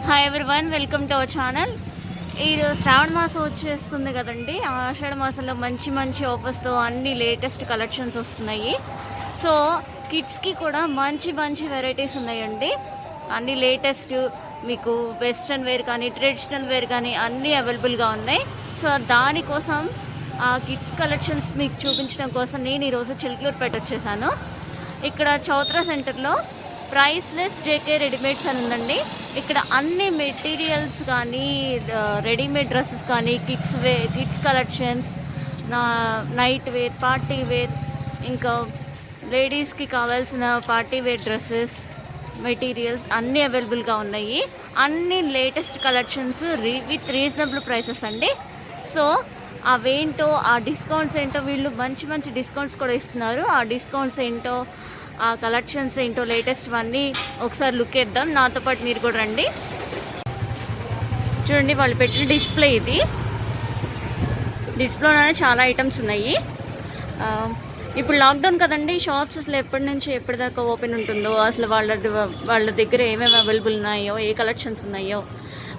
Hi everyone, welcome to our channel. ఈ శ్రావణ మాసం వచ్చేస్తుంది కదండి. ఆషాఢ మాసంలో మంచి మంచి ఆఫర్స్తో అన్ని లేటెస్ట్ కలెక్షన్స్ వస్తున్నాయి. సో కిడ్స్కి కూడా మంచి మంచి వెరైటీస్ ఉన్నాయండి. అన్ని లేటెస్ట్, మీకు వెస్ట్రన్ వేర్ కానీ ట్రెడిషనల్ వేర్ కానీ అన్నీ అవైలబుల్గా ఉన్నాయి. సో దానికోసం ఆ కిడ్స్ కలెక్షన్స్ మీకు చూపించడం కోసం నేను ఈరోజు చిలుకలూరుపేట వచ్చేసాను. ఇక్కడ చౌత్రా సెంటర్లో ప్రైస్లెస్ జేకే రెడీమేడ్స్ అని ఉందండి. ఇక్కడ అన్ని మెటీరియల్స్ కానీ రెడీమేడ్ డ్రెస్సెస్ కానీ kids collections, night wear, party wear, ఇంకా లేడీస్కి కావాల్సిన పార్టీ వేర్ డ్రెస్సెస్ మెటీరియల్స్ అన్నీ అవైలబుల్గా ఉన్నాయి. అన్ని latest collections with reasonable prices అండి. సో అవేంటో, ఆ డిస్కౌంట్స్ ఏంటో, వీళ్ళు మంచి మంచి డిస్కౌంట్స్ కూడా ఇస్తున్నారు. ఆ డిస్కౌంట్స్ ఏంటో, ఆ కలెక్షన్స్ ఏంటో, లేటెస్ట్ అన్నీ ఒకసారి లుక్ వేద్దాం. నాతో పాటు మీరు కూడా రండి. చూడండి, వాళ్ళు పెట్టిన డిస్ప్లే ఇది. డిస్ప్లేలోనే చాలా ఐటమ్స్ ఉన్నాయి. ఇప్పుడు లాక్డౌన్ కదండి, షాప్స్ అసలు ఎప్పటి నుంచి ఎప్పటిదాకా ఓపెన్ ఉంటుందో, అసలు వాళ్ళ దగ్గర ఏమేమి అవైలబుల్ ఉన్నాయో, ఏ కలెక్షన్స్ ఉన్నాయో,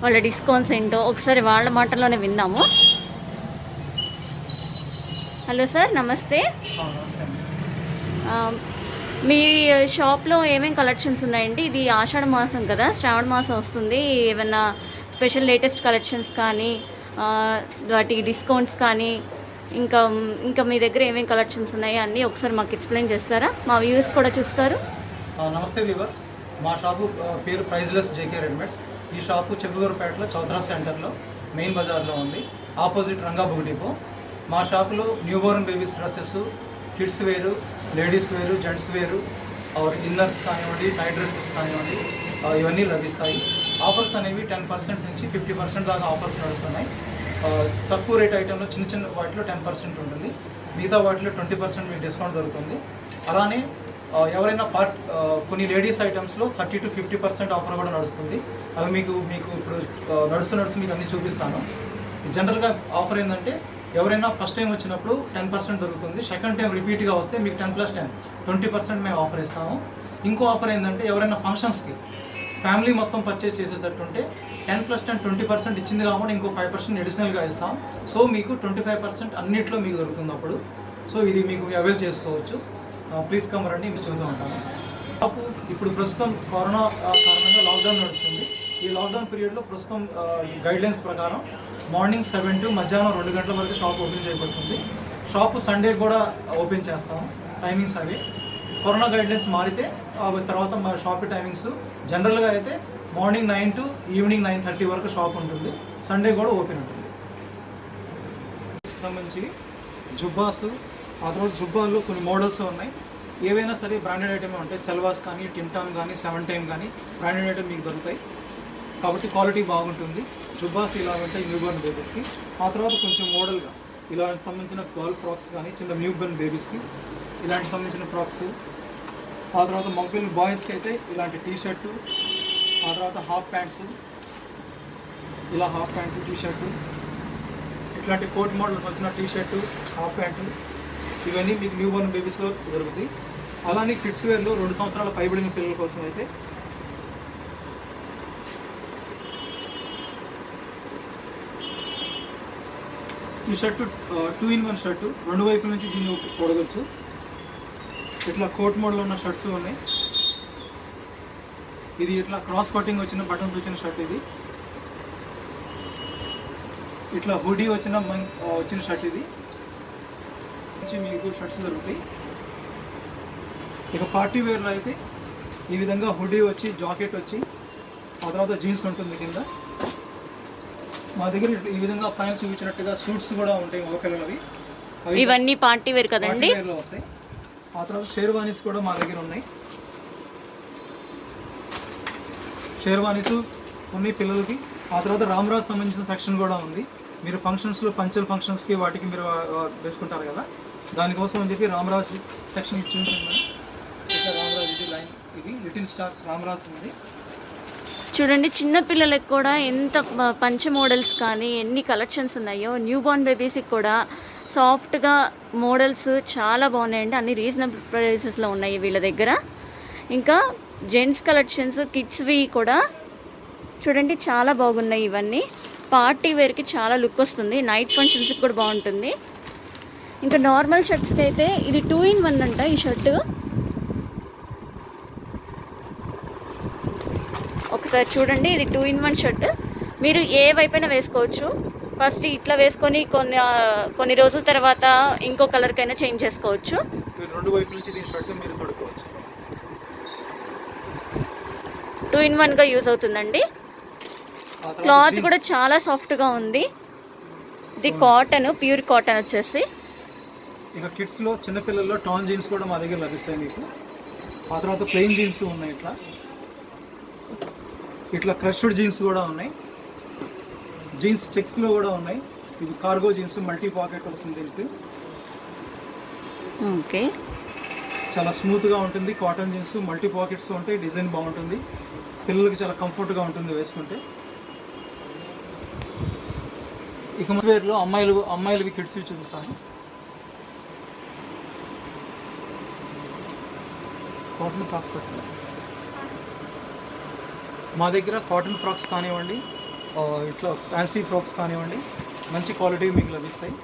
వాళ్ళ డిస్కౌంట్స్ ఏంటో ఒకసారి వాళ్ళ మాటల్లోనే విన్నాము. హలో సార్, నమస్తే. మీ షాప్లో ఏమేమి కలెక్షన్స్ ఉన్నాయండి? ఇది ఆషాఢ మాసం కదా, శ్రావణ మాసం వస్తుంది. ఏమైనా స్పెషల్ లేటెస్ట్ కలెక్షన్స్ కానీ, వాటి డిస్కౌంట్స్ కానీ, ఇంకా మీ దగ్గర ఏమేమి కలెక్షన్స్ ఉన్నాయి అన్నీ ఒకసారి మాకు ఎక్స్ప్లెయిన్ చేస్తారా? మా వ్యూవర్స్ కూడా చూస్తారు. నమస్తే వ్యూవర్స్, మా షాపు పేరు ప్రైజ్లెస్ జేకే రెడీమేడ్స్. ఈ షాపు చిలుకలూరుపేటలో చౌత్రా సెంటర్లో మెయిన్ బజార్లో ఉంది, ఆపోజిట్ రంగా బుక్ డిపో. మా షాపులో న్యూబోర్న్ బేబీస్ డ్రెస్సెస్, కిడ్స్ వేరు, లేడీస్ వేరు, జెంట్స్ వేరు, ఇన్నర్స్ కానివ్వండి, నైట్ డ్రెస్సెస్ కానివ్వండి, ఇవన్నీ లభిస్తాయి. ఆఫర్స్ అనేవి 10% నుంచి 50% దాకా ఆఫర్స్ నడుస్తున్నాయి. తక్కువ రేట్ ఐటెంలో చిన్న చిన్న వాటిలో 10% ఉంటుంది, మిగతా వాటిలో 20% మీకు డిస్కౌంట్ దొరుకుతుంది. అలానే ఎవరైనా కొన్ని లేడీస్ ఐటమ్స్లో 30 to 50% ఆఫర్ కూడా నడుస్తుంది. అవి మీకు ఇప్పుడు నడుస్తూ మీకు అన్నీ చూపిస్తాను. జనరల్గా ఆఫర్ ఏంటంటే, ఎవరైనా ఫస్ట్ టైం వచ్చినప్పుడు 10% దొరుకుతుంది. సెకండ్ టైం రిపీట్గా వస్తే మీకు 10+10 20% మేము ఆఫర్ ఇస్తాము. ఇంకో ఆఫర్ ఏంటంటే, ఎవరైనా ఫంక్షన్స్కి ఫ్యామిలీ మొత్తం పర్చేస్ చేసేటట్టుంటే 10+10 20% ఇచ్చింది కాబట్టి ఇంకో 5% అడిషనల్గా ఇస్తాం. సో మీకు 25% అన్నిట్లో మీకు దొరుకుతుంది అప్పుడు. సో ఇది మీకు అవైల్ చేసుకోవచ్చు. ప్లీజ్ కమ్ రండి, మీకు చూద్దాం ఉంటాను. ఇప్పుడు ప్రస్తుతం కరోనా కారణంగా లాక్డౌన్ నడుస్తుంది. ఈ లాక్డౌన్ పీరియడ్లో ప్రస్తుతం గైడ్లైన్స్ ప్రకారం మార్నింగ్ 7 to మధ్యాహ్నం 2 గంటల వరకు షాప్ ఓపెన్ చేయబడుతుంది. షాపు సండే కూడా ఓపెన్ చేస్తాము. టైమింగ్స్ అవి కరోనా గైడ్లైన్స్ మారితే తర్వాత మా షాప్ టైమింగ్స్ జనరల్గా అయితే మార్నింగ్ 9 to ఈవినింగ్ 9:30 వరకు షాప్ ఉంటుంది. సండే కూడా ఓపెన్ ఉంటుంది. సంబంధించి జుబ్బాసు, ఆ తర్వాత జుబ్బాల్లో కొన్ని మోడల్స్ ఉన్నాయి. ఏవైనా సరే బ్రాండెడ్ ఐటమ్ ఉంటాయి. సెల్వాస్ కానీ, టిమ్టామ్ కానీ, 7 టైమ్ కానీ బ్రాండెడ్ ఐటమ్ మీకు దొరుకుతాయి కాబట్టి క్వాలిటీ బాగుంటుంది. జుబ్బాస్ ఇలా ఉంటాయి న్యూబోర్న్ బేబీస్కి. ఆ తర్వాత కొంచెం మోడల్గా ఇలాంటి సంబంధించిన గర్ల్ ఫ్రాక్స్ కానీ, చిన్న న్యూబోర్న్ బేబీస్కి ఇలాంటి సంబంధించిన ఫ్రాక్స్. ఆ తర్వాత మగపిల్ల బాయ్స్కి అయితే ఇలాంటి టీషర్టు, ఆ తర్వాత హాఫ్ ప్యాంట్స్, ఇలా హాఫ్ ప్యాంటు, టీషర్టు, ఇట్లాంటి కోట్ మోడల్స్ వచ్చిన టీషర్టు, హాఫ్ ప్యాంటు, ఇవన్నీ మీకు న్యూబోర్న్ బేబీస్లో దొరుకుతాయి. అలానే కిడ్స్ వేర్లో 2 సంవత్సరాల పైబడిన పిల్లల కోసం అయితే ఈ షర్టు 2-in-1 షర్టు, 2 వైపుల నుంచి దీన్ని పొడగొచ్చు. ఇట్లా కోట్ మోడల్ ఉన్న షర్ట్స్ ఉన్నాయి. ఇది ఇట్లా క్రాస్ కటింగ్ వచ్చిన బటన్స్ వచ్చిన షర్ట్. ఇది ఇట్లా హుడీ వచ్చిన షర్ట్. ఇది మీకు షర్ట్స్ దొరుకుతాయి. ఇక పార్టీ వేర్లో అయితే ఈ విధంగా హుడీ వచ్చి, జాకెట్ వచ్చి, ఆ తర్వాత జీన్స్ ఉంటుంది కింద. మా దగ్గర ఈ విధంగా పైన చూపించినట్టుగా సూట్స్ కూడా ఉంటాయి మగపిల్లలవి. ఇవన్నీ పార్టీ వేర్ కదండి, వేర్లో వస్తాయి. ఆ తర్వాత షేర్వానీస్ కూడా మా దగ్గర ఉన్నాయి. షేర్వానీస్ ఉన్నాయి పిల్లలకి. ఆ తర్వాత రామ్రాజ్ సంబంధించిన సెక్షన్ కూడా ఉంది. మీరు ఫంక్షన్స్లో, పంచల్ ఫంక్షన్స్కి వాటికి మీరు వేసుకుంటారు కదా, దానికోసం అని చెప్పి రామ్రాజ్ సెక్షన్ చూపించాను. ఇట్లా రామ్రాజ్, ఇది లైన్, ఇది లిటిల్ స్టార్స్ రామ్రాజ్ ఉంది. చూడండి, చిన్న పిల్లలకు కూడా ఎంత పంచ మోడల్స్ కానీ ఎన్ని కలెక్షన్స్ ఉన్నాయో. న్యూబార్న్ బేబీస్కి కూడా సాఫ్ట్గా మోడల్స్ చాలా బాగున్నాయండి. అన్ని రీజనబుల్ ప్రైసెస్లో ఉన్నాయి వీళ్ళ దగ్గర. ఇంకా జెంట్స్ కలెక్షన్స్, కిడ్స్వి కూడా చూడండి చాలా బాగున్నాయి ఇవన్నీ. పార్టీ వేర్కి చాలా లుక్ వస్తుంది, నైట్ ఫంక్షన్స్కి కూడా బాగుంటుంది. ఇంకా నార్మల్ షర్ట్స్కి అయితే ఇది 2 in 1 అంట ఈ షర్టు. ఒకసారి చూడండి, ఇది 2 in 1 షర్ట్. మీరు ఏ వైపైనా వేసుకోవచ్చు. ఫస్ట్ ఇట్లా వేసుకొని కొన్ని రోజుల తర్వాత ఇంకో కలర్కైనా చేంజ్ చేసుకోవచ్చు. రెండు వైపుల నుంచి దీని షర్ట్ మీరు తొడుకోవచ్చు. 2 in 1గా యూజ్ అవుతుందండి. క్లాత్ కూడా చాలా సాఫ్ట్గా ఉంది. ఇది కాటన్, ప్యూర్ కాటన్ వచ్చేసి. ఇక కిడ్స్లో చిన్నపిల్లల్లో టాన్ జీన్స్ కూడా మా దగ్గర లభిస్తాయి మీకు. ఆ తర్వాత ప్లెయిన్ జీన్స్ ఉన్నాయి, ఇట్లా క్రష్డ్ జీన్స్ కూడా ఉన్నాయి. జీన్స్ చెక్స్లో కూడా ఉన్నాయి. ఇది కార్గో జీన్స్, మల్టీ పాకెట్ వస్తుంది దీనికి. ఓకే, చాలా స్మూత్గా ఉంటుంది. కాటన్ జీన్స్ మల్టీ పాకెట్స్ ఉంటాయి, డిజైన్ బాగుంటుంది. పిల్లలకి చాలా కంఫర్ట్గా ఉంటుంది వేసుకుంటే. ఇక వేర్లో అమ్మాయిలవి కిడ్స్వి చూపిస్తాను. కాటన్ ఫ్రాక్స్ పెట్టండి. మా దగ్గర కాటన్ ఫ్రాక్స్ కానివ్వండి, ఇట్లా ఫ్యాన్సీ ఫ్రాక్స్ కానివ్వండి, మంచి క్వాలిటీ మీకు లభిస్తాయి.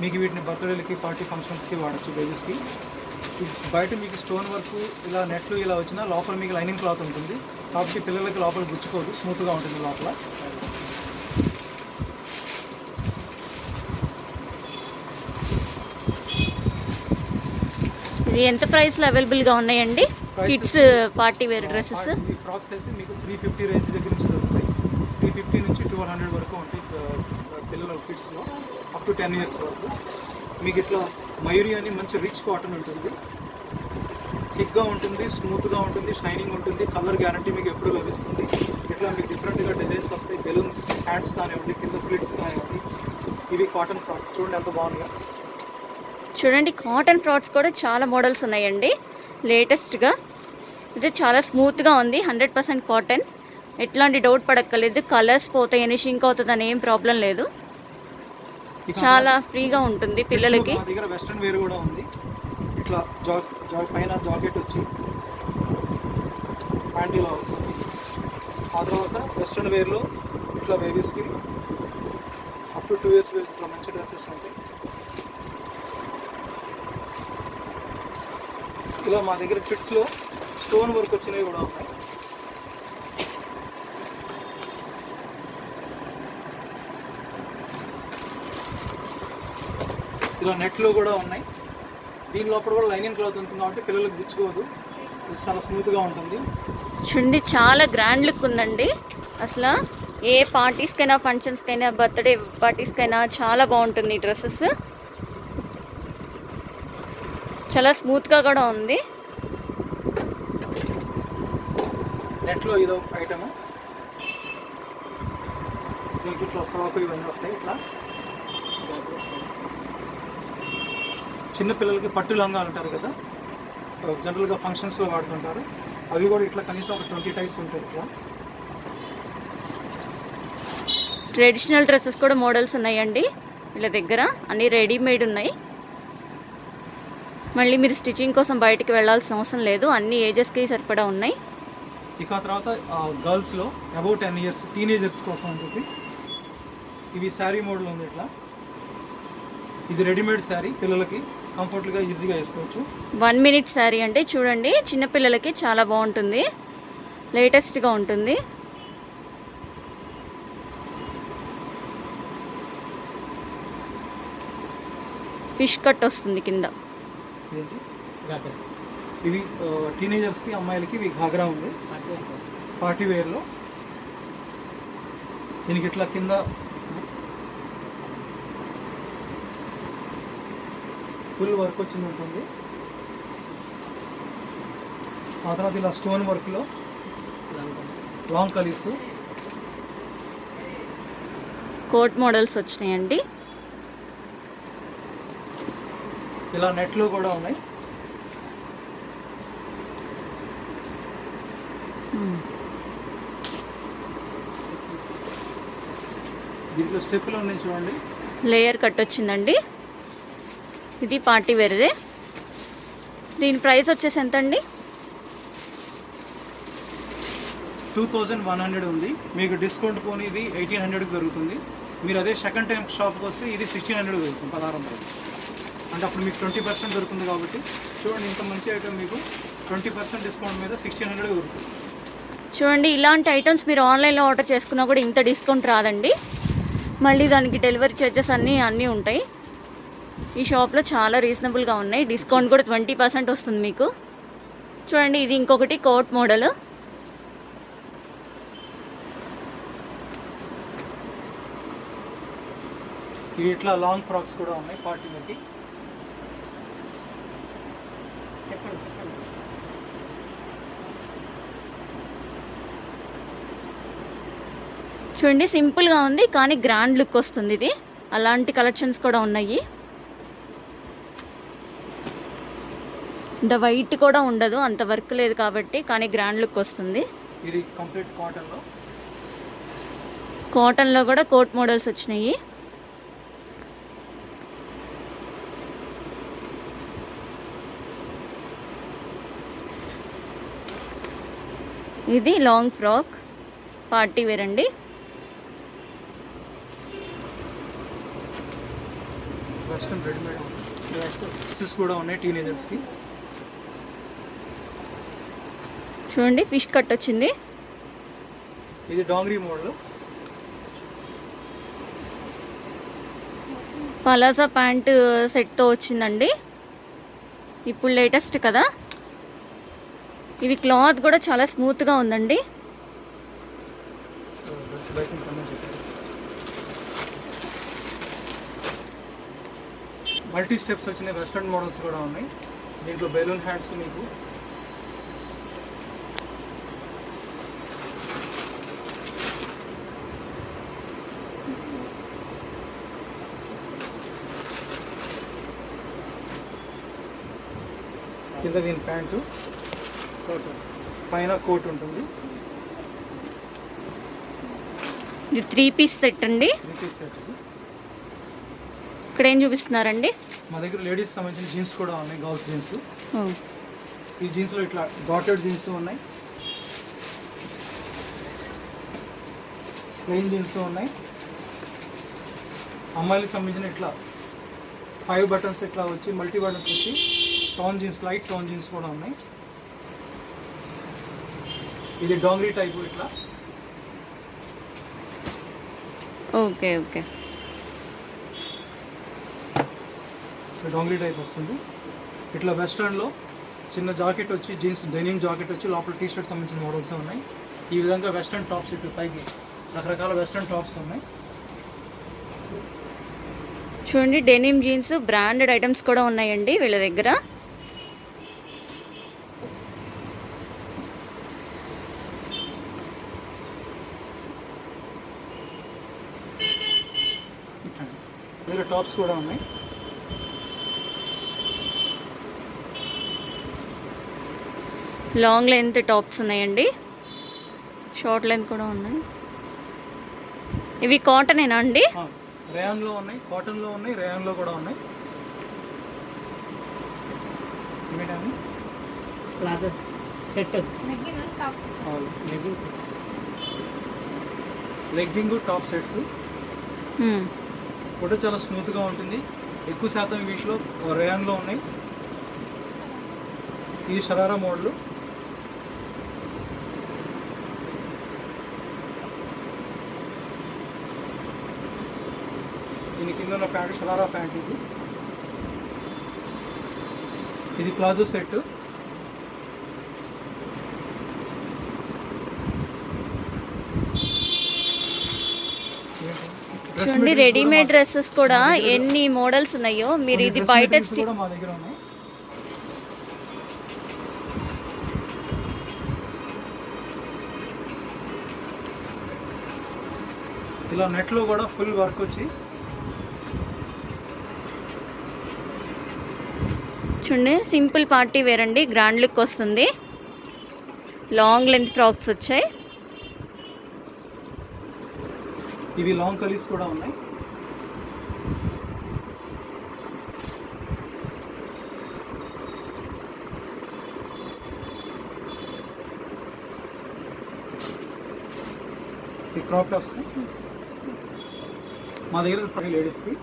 మీకు వీటిని బర్త్డేలకి, పార్టీ ఫంక్షన్స్కి వాడచ్చు, బేబీస్కి. బయట మీకు స్టోన్ వర్క్ ఇలా నెట్లు ఇలా వచ్చినా లోపల మీకు లైనింగ్ క్లాత్ ఉంటుంది కాబట్టి పిల్లలకి లోపల గుచ్చుకోదు, స్మూత్గా ఉంటుంది లోపల. ఇది ఎంత ప్రైస్లో అవైలబుల్గా ఉన్నాయండి కిడ్స్ పార్టీ వేర్ డ్రెస్సెస్? ఈ ఫ్రాక్స్ అయితే మీకు 350 రేంజ్ దగ్గర నుంచి దొరుకుతాయి. 350 నుంచి 1200 వరకు ఉంటాయి పిల్లల కిడ్స్లో, అప్ టు 10 years వరకు. మీకు ఇట్లా మయూరి అని మంచి రిచ్ కాటన్ ఉంటుంది, థిక్గా ఉంటుంది, స్మూత్గా ఉంటుంది, షైనింగ్ ఉంటుంది. కలర్ గ్యారంటీ మీకు ఎప్పుడు లభిస్తుంది. ఇట్లా మీకు డిఫరెంట్గా డిజైన్స్ వస్తాయి. బెలూన్ హ్యాండ్స్ కానివ్వండి, కింద ఫ్లిట్స్ కానివ్వండి. ఇవి కాటన్ ఫ్రాక్స్ చూడండి ఎంత బాగుందిగా. చూడండి, కాటన్ ఫ్రాక్స్ కూడా చాలా మోడల్స్ ఉన్నాయండి లేటెస్ట్గా. ఇది చాలా స్మూత్గా ఉంది, 100% కాటన్. ఎట్లాంటి డౌట్ పడక్కర్లేదు, కలర్స్ పోతాయని, షింక్ అవుతుందని ఏం ప్రాబ్లం లేదు. చాలా ఫ్రీగా ఉంటుంది పిల్లలకి. మా దగ్గర వెస్ట్రన్ వేర్ కూడా ఉంది. ఇట్లా పైన జాకెట్ వచ్చి ప్యాంటీలో వస్తుంది. ఆ తర్వాత వెస్ట్రన్ వేర్లో ఇట్లా బేబీస్కి అప్ టు 2 years ఇట్లా మంచి డ్రెస్సెస్ ఉంటాయి. ఇలా మా దగ్గర కిడ్స్లో స్టోన్ వర్క్ వచ్చినవి కూడా ఉన్నాయి. ఇలా నెట్లో కూడా ఉన్నాయి. దీని లోపల కూడా లైనింగ్ క్లాత్ ఉంటుంది కాబట్టి పిల్లలకు గుచ్చుకోదు, చాలా స్మూత్గా ఉంటుంది. చూడండి, చాలా గ్రాండ్ లుక్ ఉందండి. అసలు ఏ పార్టీస్కైనా, ఫంక్షన్స్కైనా, బర్త్డే పార్టీస్కైనా చాలా బాగుంటుంది ఈ డ్రెస్సెస్. చాలా స్మూత్గా కూడా ఉంది. నెట్లో ఇదో ఐటమ్, దీనికి ఇట్లా ఫ్రాక్ ఇవన్నీ వస్తాయి. ఇట్లా చిన్నపిల్లలకి పట్టు లంగా అంటారు కదా, జనరల్గా ఫంక్షన్స్లో వాడుతుంటారు. అవి కూడా ఇట్లా కనీసం ఒక 20 టైప్స్ ఉంటాయి. ఇట్లా ట్రెడిషనల్ డ్రెస్సెస్ కూడా మోడల్స్ ఉన్నాయండి వీళ్ళ దగ్గర, అన్నీ రెడీమేడ్ ఉన్నాయి. మళ్ళీ మీరు స్టిచ్చింగ్ కోసం బయటికి వెళ్ళాల్సిన అవసరం లేదు, అన్ని ఏజెస్కి సరిపడా ఉన్నాయి. ఇక తర్వాత గర్ల్స్లో అబౌట్ 10 years టీనేజర్స్ కోసం అని చెప్పి ఇవి శారీ మోడల్ ఉంది. ఇట్లా ఇది రెడీమేడ్ శారీ, పిల్లలకి కంఫర్ట్గా ఈజీగా వేసుకోవచ్చు. 1 minute శారీ అంటే చూడండి, చిన్నపిల్లలకి చాలా బాగుంటుంది, లేటెస్ట్గా ఉంటుంది. ఫిష్ కట్ వస్తుంది కింద. ఇవి టీనేజర్స్కి, అమ్మాయిలకి ఇవి ఘాగ్రా ఉంది పార్టీ వేర్లో. దీనికి ఇట్లా కింద ఫుల్ వర్క్ వచ్చింది ఉంటుంది. ఆ తర్వాత ఇలా స్టోన్ వర్క్లో లాంగ్ కలీస్, కోట్ మోడల్స్ వచ్చినాయండి. ఇలా నెట్లో కూడా ఉన్నాయి. దీంట్లో స్టెప్లు ఉన్నాయి చూడండి, లేయర్ కట్ వచ్చిందండి. ఇది పార్టీ వేరేదే. దీని ప్రైస్ వచ్చేసి ఎంత అండి? 2100 ఉంది, మీకు డిస్కౌంట్ పోనీ ఇది 1800 దొరుకుతుంది. మీరు అదే సెకండ్ టైం షాప్కి వస్తే ఇది 1600 దొరుకుతుంది, 1600. అంటే అప్పుడు మీకు 20% దొరుకుతుంది కాబట్టి చూడండి, ఇంత మంచి ఐటమ్ మీకు 20% డిస్కౌంట్ మీద 1600 దొరుకుతుంది. చూడండి, ఇలాంటి ఐటమ్స్ మీరు ఆన్లైన్లో ఆర్డర్ చేసుకున్నా కూడా ఇంత డిస్కౌంట్ రాదండి. మళ్ళీ దానికి డెలివరీ ఛార్జెస్ అన్నీ ఉంటాయి. ఈ షాప్లో చాలా రీజనబుల్గా ఉన్నాయి. డిస్కౌంట్ కూడా 20% వస్తుంది మీకు. చూడండి, ఇది ఇంకొకటి కోట్ మోడల్. ఇవి ఇట్లా లాంగ్ ఫ్రాక్స్ కూడా ఉన్నాయి పార్టీలకి. చూడండి, సింపుల్గా ఉంది కానీ గ్రాండ్ లుక్ వస్తుంది ఇది. అలాంటి కలెక్షన్స్ కూడా ఉన్నాయి. ఇంత వైట్ కూడా ఉండదు, అంత వర్క్ లేదు కాబట్టి, కానీ గ్రాండ్ లుక్ వస్తుంది. ఇది కంప్లీట్ కాటన్లో. కాటన్లో కూడా కోట్ మోడల్స్ వచ్చినాయి. ఇది లాంగ్ ఫ్రాక్ పార్టీ వేర్ అండి. వెస్ట్రన్ రెడీమేడ్ డ్రెస్సెస్ కూడా ఉన్నాయి టీనేజర్స్కి. చూడండి, ఫిష్ కట్ వచ్చింది. ఇది డాంగ్రీ మోడల్. పలాజా ప్యాంట్ సెట్తో వచ్చిందండి. ఇప్పుడు లేటెస్ట్ కదా. ఇవి క్లాత్ కూడా చాలా స్మూత్గా ఉందండి. మల్టీ స్టెప్స్ వచ్చిన వెస్ట్రన్ మోడల్స్ కూడా ఉన్నాయి. దీంట్లో బెలూన్ హ్యాండ్స్ మీకు కింద దీని ప్యాంటు, పైన కోట్ ఉంటుంది. ఇది 3 పీస్ సెట్ అండి. 3 పీస్ సెట్. ఇక్కడ ఏం చూపిస్తున్నారండి? మా దగ్గర లేడీస్ సంబంధించిన జీన్స్ కూడా ఉన్నాయి, గర్ల్స్ జీన్స్. ఓ, ఈ జీన్స్లో ఇట్లా డాటెడ్ జీన్స్ ఉన్నాయి, ప్లెయిన్ జీన్స్ ఉన్నాయి. అమ్మాయిలకు సంబంధించిన ఇట్లా 5 బటన్స్ ఇట్లా వచ్చి మల్టీ బటన్స్ వచ్చి tone jeans, light tone jeans కూడా ఉన్నాయి. ఇది డాంగ్రీ టైపు ఇట్లా. Okay okay. డాంగ్రీ టైప్ వస్తుంది. ఇట్లా వెస్ట్రన్లో చిన్న జాకెట్ వచ్చి జీన్స్ డెనిమ్ జాకెట్ వచ్చి లోపల టీ షర్ట్ సంబంధించిన మోడల్స్ ఉన్నాయి. ఈ విధంగా వెస్ట్రన్ టాప్స్ ఇట్లా పైకి రకరకాల వెస్ట్రన్ టాప్స్ ఉన్నాయి. చూడండి, డెనిమ్ జీన్స్ బ్రాండెడ్ ఐటమ్స్ కూడా ఉన్నాయండి వీళ్ళ దగ్గర. వేరే టాప్స్ కూడా ఉన్నాయి. లాంగ్ లెంత్ టాప్స్ ఉన్నాయండి, షార్ట్ లెంత్ కూడా ఉన్నాయి. ఇవి కాటనేనా అండి? రేయాన్లో ఉన్నాయి, కాటన్లో ఉన్నాయి, రేయాన్లో కూడా ఉన్నాయి. సెట్ లెగ్గింగ్ టాప్ సెట్స్ కూడా చాలా స్మూత్గా ఉంటుంది. ఎక్కువ శాతం ఈ వీటిలో రేయాన్లో ఉన్నాయి. ఇది షరారా మోడల్. దీని కింద ఉన్న ప్యాంట్ షరారా ప్యాంట్. ఇది ప్లాజో సెట్. చూడండి, రెడీమేడ్ డ్రెస్సెస్ కూడా ఎన్ని మోడల్స్ ఉన్నాయో. మీరు ఇది బయట కూడా మా దగ్గర ఉన్నాయి. ఇలా నెట్లో కూడా ఫుల్ వర్క్ వచ్చి చూడండి, సింపుల్ పార్టీ వేర్ అండి, గ్రాండ్ లుక్ వస్తుంది. లాంగ్ లెంత్ ఫ్రాక్స్ వచ్చాయి. ఇవి లాంగ్ కలీస్ కూడా ఉన్నాయి. ఈ క్రాప్ టాప్స్ మా దగ్గర లేడీస్కి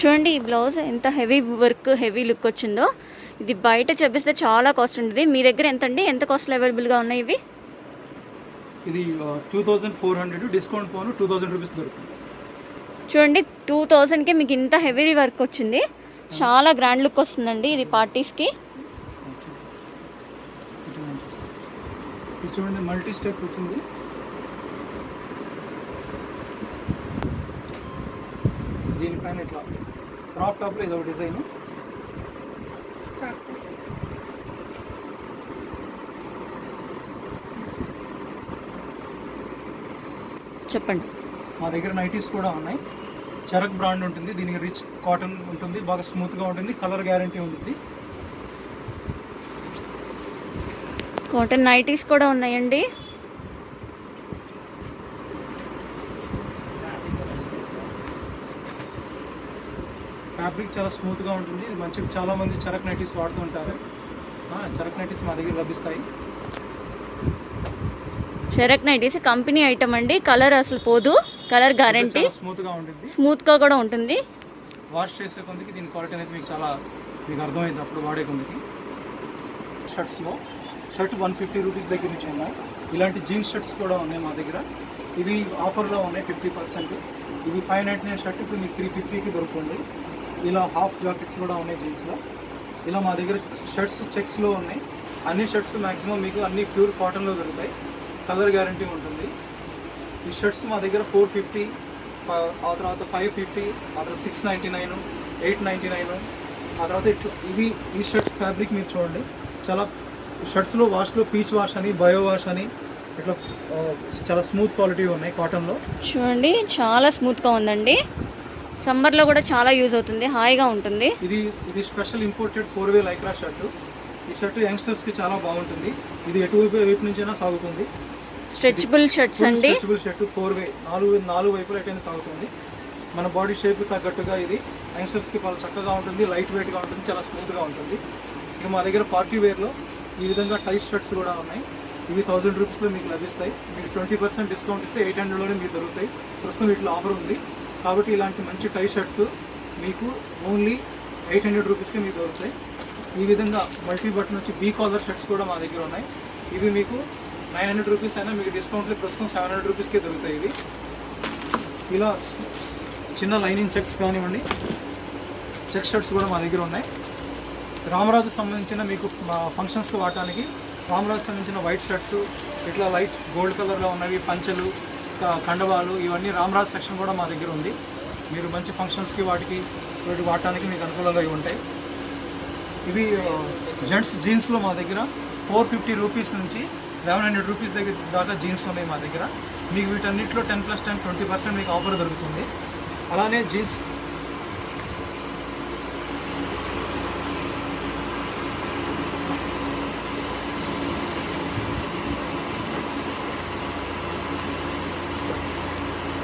చూడండి ఈ బ్లౌజ్ ఎంత హెవీ వర్క్ హెవీ లుక్ వచ్చిందో. ఇది బయట చెప్పిస్తే చాలా కాస్ట్ ఉంటుంది. మీ దగ్గర ఎంత అండి, ఎంత కాస్ట్లో అవైలబుల్గా ఉన్నాయి ఇవి? ఇది 2400 డిస్కౌంట్ పోను 2000 రూపీస్ దొరుకుతుంది. చూడండి 2000కి మీకు ఇంత హెవీ వర్క్ వచ్చింది. చాలా గ్రాండ్ లుక్ వస్తుందండి ఇది పార్టీస్కి. ఇది చూడండి మల్టీ స్టెప్ వచ్చింది. దీనిపైన ఇట్లా క్రాప్ టాప్లో ఇదొక డిజైన్. చెప్పండి. మా దగ్గర నైటీస్ కూడా ఉన్నాయి. చరక్ బ్రాండ్ ఉంటుంది, దీనికి రిచ్ కాటన్ ఉంటుంది, బాగా స్మూత్గా ఉంటుంది, కలర్ గ్యారంటీ ఉంటుంది. కాటన్ నైటీస్ కూడా ఉన్నాయండి. ఫ్యాబ్రిక్ చాలా స్మూత్గా ఉంటుంది, మంచి చాలామంది చరక్ నైటీస్ వాడుతూ ఉంటారు. చరక్ నైటీస్ మా దగ్గర లభిస్తాయి. షరక్ నైటీస్ కంపెనీ ఐటమ్ అండి. కలర్ అసలు పోదు, కలర్ గ్యారంటీ, స్మూత్గా ఉంటుంది, స్మూత్గా కూడా ఉంటుంది. వాష్ చేసే కొందికి దీని క్వాలిటీ అనేది మీకు చాలా అర్థమైంది అప్పుడు వాడే కొందికి. షర్ట్స్లో షర్ట్ 150 రూపీస్ దగ్గర నుంచి ఉన్నాయి. ఇలాంటి జీన్స్ షర్ట్స్ కూడా ఉన్నాయి మా దగ్గర. ఇవి ఆఫర్లో ఉన్నాయి 50%. ఇది 599 షర్ట్ ఇప్పుడు మీకు 350కి దొరుకుతుంది. ఇలా హాఫ్ జాకెట్స్ కూడా ఉన్నాయి జీన్స్లో. ఇలా మా దగ్గర షర్ట్స్ చెక్స్లో ఉన్నాయి. అన్ని షర్ట్స్ మ్యాక్సిమం మీకు అన్ని ప్యూర్ కాటన్లో దొరుకుతాయి, కలర్ గ్యారంటీ ఉంటుంది. ఈ షర్ట్స్ మా దగ్గర 450, ఆ తర్వాత 550, ఆ తర్వాత 699, 899, ఆ తర్వాత ఇట్లా ఈ షర్ట్ ఫ్యాబ్రిక్ మీరు చూడండి. చాలా షర్ట్స్లో వాష్లో పీచ్ వాష్ అని, బయో వాష్ అని ఇట్లా చాలా స్మూత్ క్వాలిటీ ఉన్నాయి కాటన్లో. చూడండి చాలా స్మూత్గా ఉందండి. సమ్మర్లో కూడా చాలా యూజ్ అవుతుంది, హాయిగా ఉంటుంది. ఇది స్పెషల్ ఇంపోర్టెడ్ 4-వే లైక్రా షర్టు. ఈ షర్ట్ యంగ్స్టర్స్కి చాలా బాగుంటుంది. ఇది ఎటువైపు నుంచైనా సాగుతుంది. స్ట్రెచబుల్ షర్ట్స్ అండి. స్ట్రెచబుల్ షర్ట్ 4-వే, నాలుగు వైపులు ఎటైనా సాగుతుంది. మన బాడీ షేప్ తగ్గట్టుగా ఇది యంగ్స్టర్స్కి చాలా చక్కగా ఉంటుంది, లైట్ వెయిట్గా ఉంటుంది, చాలా స్మూత్గా ఉంటుంది. ఇక మా దగ్గర పార్టీ వేర్లో ఈ విధంగా టైస్ షర్ట్స్ కూడా ఉన్నాయి. ఇవి 1000 రూపీస్లో మీకు లభిస్తాయి. మీకు 20% డిస్కౌంట్ ఇస్తే 800లోనే మీకు దొరుకుతాయి. ప్రస్తుతం వీటిలో ఆఫర్ ఉంది కాబట్టి ఇలాంటి మంచి టై షర్ట్స్ మీకు ఓన్లీ 800 రూపీస్కి మీకు దొరుకుతాయి. ఈ విధంగా మల్టీ బటన్ వచ్చి బీ కాలర్ షర్ట్స్ కూడా మా దగ్గర ఉన్నాయి. ఇవి మీకు 900 రూపీస్ అయినా మీకు డిస్కౌంట్లో ప్రస్తుతం 700 రూపీస్కే దొరుకుతాయి. ఇవి ఇలా చిన్న లైనింగ్ చెక్స్ కానివ్వండి, చెక్ షర్ట్స్ కూడా మా దగ్గర ఉన్నాయి. రామరాజు సంబంధించిన మీకు మా ఫంక్షన్స్కి వాడటానికి రామరాజు సంబంధించిన వైట్ షర్ట్స్, ఇట్లా లైట్ గోల్డ్ కలర్లో ఉన్నవి, పంచెలు, కండవాలు, ఇవన్నీ రామరాజు సెక్షన్ కూడా మా దగ్గర ఉంది. మీరు మంచి ఫంక్షన్స్కి వాటికి వాడటానికి మీకు అనుకూలంగా ఇవి ఉంటాయి. ఇవి జెంట్స్ జీన్స్లో మా దగ్గర 450 రూపీస్ నుంచి 1100 రూపీస్ దగ్గర దాకా జీన్స్ ఉన్నాయి మా దగ్గర. మీకు వీటన్నిటిలో 10+10 20% మీకు ఆఫర్ దొరుకుతుంది. అలానే జీన్స్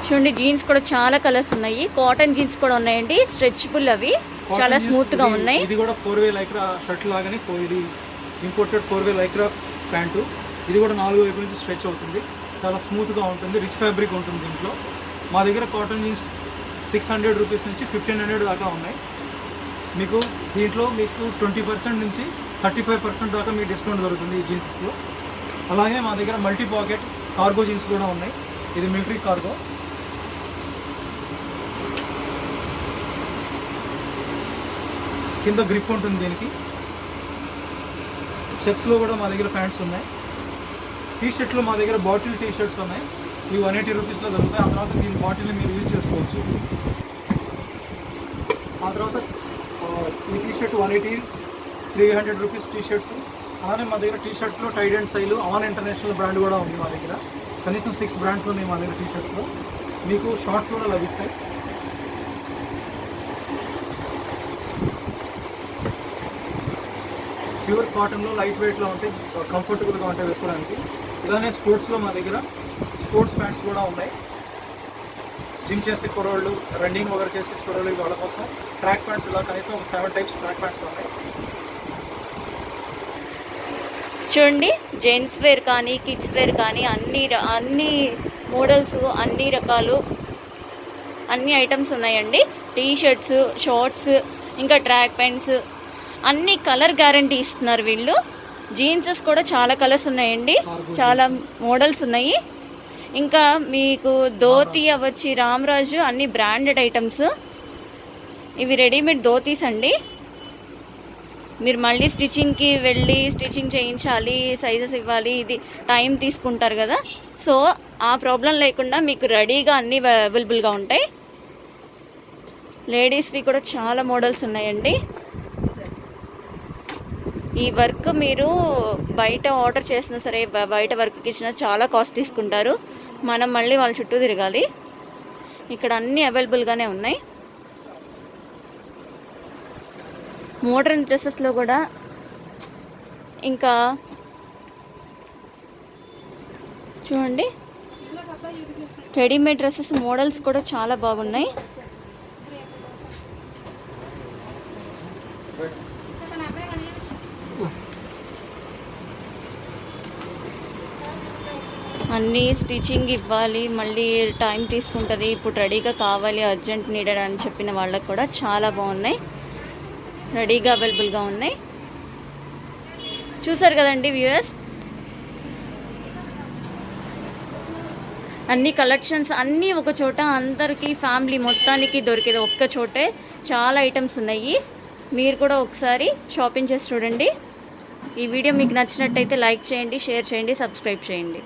చూడండి జీన్స్ కూడా చాలా కలర్స్ ఉన్నాయి. కాటన్ జీన్స్ కూడా ఉన్నాయండి, స్ట్రెచబుల్, అవి చాలా స్మూత్ గా ఉన్నాయి. ఇది కూడా 4-వే లైక్రా షర్ట్ లాగానే ఇది ఇంపోర్టెడ్ 4-వే లైక్రా ప్యాంటు. ఇది కూడా 4 వైపు నుంచి స్ట్రెచ్ అవుతుంది, చాలా స్మూత్గా ఉంటుంది, రిచ్ ఫ్యాబ్రిక్ ఉంటుంది దీంట్లో. మా దగ్గర కాటన్ జీన్స్ 600 రూపీస్ నుంచి 1500 దాకా ఉన్నాయి. మీకు దీంట్లో మీకు 20% నుంచి 35% దాకా మీకు డిస్కౌంట్ దొరుకుతుంది ఈ జీన్సెస్లో. అలాగే మా దగ్గర మల్టీ పాకెట్ కార్గో జీన్స్ కూడా ఉన్నాయి. ఇది మిలిటరీ కార్గో. కింద గ్రిప్ ఉంటుంది దీనికి. చెక్స్లో కూడా మా దగ్గర ప్యాంట్స్ ఉన్నాయి. టీ షర్ట్లో మా దగ్గర బాటిల్ టీ షర్ట్స్ ఉన్నాయి. ఇవి 180 రూపీస్లో దొరుకుతాయి. ఆ తర్వాత దీని బాటిల్ని మీరు యూజ్ చేసుకోవచ్చు. ఆ తర్వాత ఈ T shirt 180, 300 rupees T shirts. అలానే మా దగ్గర టీ షర్ట్స్లో టైడ్ అండ్ సైలు అవాన్ ఇంటర్నేషనల్ బ్రాండ్ కూడా ఉంది మా దగ్గర. కనీసం 6 బ్రాండ్స్ ఉన్నాయి మా దగ్గర టీ షర్ట్స్లో. మీకు షార్ట్స్ కూడా లభిస్తాయి. ప్యూర్ కాటన్లో లైట్ వెయిట్లో ఉంటాయి, కంఫర్టబుల్గా ఉంటాయి వేసుకోవడానికి. ఇలానే స్పోర్ట్స్లో మా దగ్గర స్పోర్ట్స్ ప్యాంట్స్ కూడా ఉన్నాయి. జిమ్ చేసే కుర్రోళ్ళు, రన్నింగ్ వగైరా చేసే కుర్రోళ్ళు వాళ్ళ కోసం ట్రాక్ ప్యాంట్స్ ఇలా కనీసం ఒక 7 టైప్స్ ట్రాక్ ప్యాంట్స్ ఉన్నాయి. చూడండి, జెంట్స్ వేర్ కానీ కిడ్స్ వేర్ కానీ అన్ని మోడల్స్, అన్ని రకాలు, అన్ని ఐటమ్స్ ఉన్నాయండి. టీ షర్ట్స్, షార్ట్స్, ఇంకా ట్రాక్ ప్యాంట్స్ అన్ని కలర్ గ్యారంటీ ఇస్తున్నారు వీళ్ళు. జీన్సెస్ కూడా చాలా కలర్స్ ఉన్నాయండి, చాలా మోడల్స్ ఉన్నాయి. ఇంకా మీకు ధోతి అవ్వచ్చు, రామరాజు, అన్ని బ్రాండెడ్ ఐటమ్స్. ఇవి రెడీమేడ్ ధోతీస్ అండి. మీరు మళ్ళీ స్టిచ్చింగ్కి వెళ్ళి స్టిచ్చింగ్ చేయించాలి, సైజెస్ ఇవ్వాలి, ఇది టైం తీసుకుంటారు కదా. సో ఆ ప్రాబ్లం లేకుండా మీకు రెడీగా అన్నీ అవైలబుల్గా ఉంటాయి. లేడీస్వి కూడా చాలా మోడల్స్ ఉన్నాయండి. ఈ వర్క్ మీరు బయట ఆర్డర్ చేసినా సరే, బయట వర్క్కి ఇచ్చినా చాలా కాస్ట్ తీసుకుంటారు. మనం మళ్ళీ వాళ్ళ చుట్టూ తిరగాలి. ఇక్కడ అన్నీ అవైలబుల్గానే ఉన్నాయి. మోడర్న్ డ్రెస్సెస్లో కూడా ఇంకా చూడండి, రెడీమేడ్ డ్రెస్సెస్ మోడల్స్ కూడా చాలా బాగున్నాయి. అన్నీ స్టిచ్చింగ్ ఇవ్వాలి, మళ్ళీ టైం తీసుకుంటుంది, ఇప్పుడు రెడీగా కావాలి, అర్జెంట్ నీడెడ్ అని చెప్పిన వాళ్ళకి కూడా చాలా బాగున్నాయి, రెడీగా అవైలబుల్గా ఉన్నాయి. చూసారు కదండి వ్యూయర్స్, అన్ని కలెక్షన్స్ అన్నీ ఒక చోట, అందరికీ ఫ్యామిలీ మొత్తానికి దొరికేది ఒక్క చోటే. చాలా ఐటమ్స్ ఉన్నాయి. మీరు కూడా ఒకసారి షాపింగ్ చేసి చూడండి. ఈ వీడియో మీకు నచ్చినట్టయితే లైక్ చేయండి, షేర్ చేయండి, సబ్స్క్రైబ్ చేయండి.